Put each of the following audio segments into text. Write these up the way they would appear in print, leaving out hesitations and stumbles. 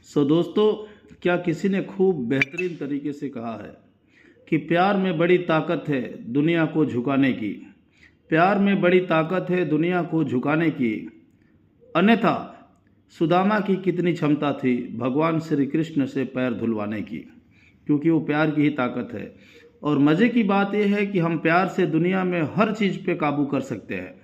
दोस्तों, क्या किसी ने खूब बेहतरीन तरीके से कहा है कि प्यार में बड़ी ताकत है दुनिया को झुकाने की। प्यार में बड़ी ताकत है दुनिया को झुकाने की। अन्यथा सुदामा की कितनी क्षमता थी भगवान श्री कृष्ण से पैर धुलवाने की, क्योंकि वो प्यार की ही ताकत है। और मज़े की बात यह है कि हम प्यार से दुनिया में हर चीज़ पे काबू कर सकते हैं,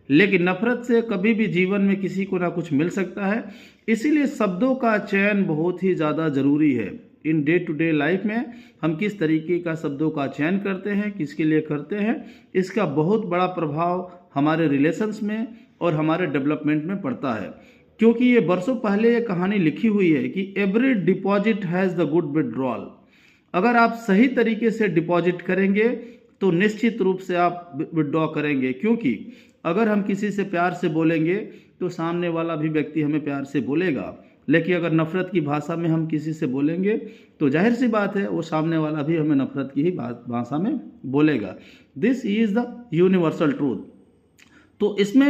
लेकिन नफरत से कभी भी जीवन में किसी को ना कुछ मिल सकता है। इसीलिए शब्दों का चयन बहुत ही ज़्यादा ज़रूरी है। In day to day life में हम किस तरीके का शब्दों का चयन करते हैं, किसके लिए करते हैं, इसका बहुत बड़ा प्रभाव हमारे रिलेशंस में और हमारे डेवलपमेंट में पड़ता है। क्योंकि ये बरसों पहले ये कहानी लिखी हुई है कि every deposit has the good withdrawal. अगर आप सही तरीके से डिपॉजिट करेंगे तो निश्चित रूप से आप विड्रॉ करेंगे। क्योंकि अगर हम किसी से प्यार से बोलेंगे तो सामने वाला भी व्यक्ति हमें प्यार से बोलेगा, लेकिन अगर नफ़रत की भाषा में हम किसी से बोलेंगे तो जाहिर सी बात है वो सामने वाला भी हमें नफ़रत की ही भाषा में बोलेगा। This is the universal truth. तो इसमें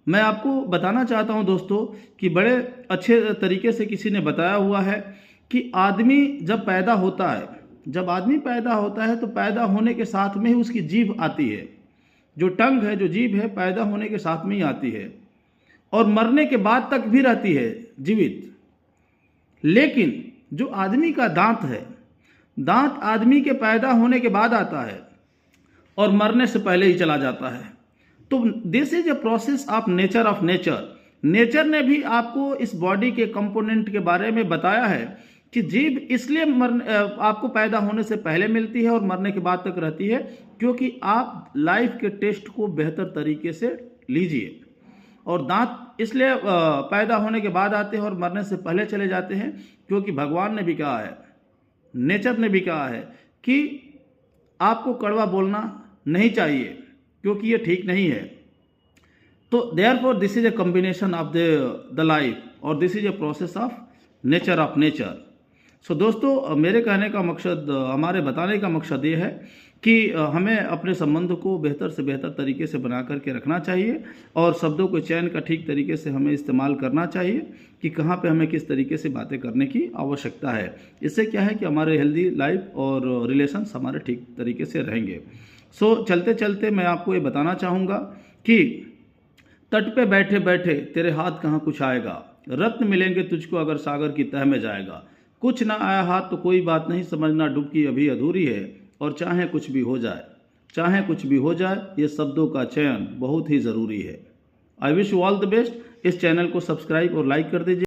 मैं आपको बताना चाहता हूं दोस्तों कि बड़े अच्छे तरीके से किसी ने बताया हुआ है कि आदमी जब पैदा होता है, जब आदमी पैदा होता है तो पैदा होने के साथ में ही उसकी जीभ आती है। जो टंग है, जो जीभ है, पैदा होने के साथ में ही आती है और मरने के बाद तक भी रहती है जीवित। लेकिन जो आदमी का दांत है, दांत आदमी के पैदा होने के बाद आता है और मरने से पहले ही चला जाता है। तो this is a process of nature of nature. Nature ने भी आपको इस बॉडी के कंपोनेंट के बारे में बताया है कि जीभ इसलिए आपको पैदा होने से पहले मिलती है और मरने के बाद तक रहती है, क्योंकि आप लाइफ के टेस्ट को बेहतर तरीके से लीजिए। और दांत इसलिए पैदा होने के बाद आते हैं और मरने से पहले चले जाते हैं, क्योंकि भगवान ने भी कहा है, नेचर ने भी कहा है कि आपको कड़वा बोलना नहीं चाहिए, क्योंकि ये ठीक नहीं है। तो therefore this is a combination of the life और this is a process of nature. So दोस्तों, मेरे कहने का मकसद, हमारे बताने का मकसद ये है कि हमें अपने संबंध को बेहतर से बेहतर तरीके से बना करके रखना चाहिए और शब्दों के चयन का ठीक तरीके से हमें इस्तेमाल करना चाहिए कि कहाँ पे हमें किस तरीके से बातें करने की आवश्यकता है। इससे क्या है कि हमारे हेल्दी लाइफ और रिलेशंस हमारे ठीक तरीके से रहेंगे। सो चलते चलते मैं आपको ये बताना चाहूँगा कि तट पे बैठे बैठे तेरे हाथ कहाँ कुछ आएगा, रत्न मिलेंगे तुझको अगर सागर की तह में जाएगा। कुछ ना आया हाथ तो कोई बात नहीं, समझना डुबकी अभी अधूरी है। और चाहे कुछ भी हो जाए, चाहे कुछ भी हो जाए, ये शब्दों का चयन बहुत ही ज़रूरी है। I wish you all the best. इस चैनल को सब्सक्राइब और लाइक कर दीजिए।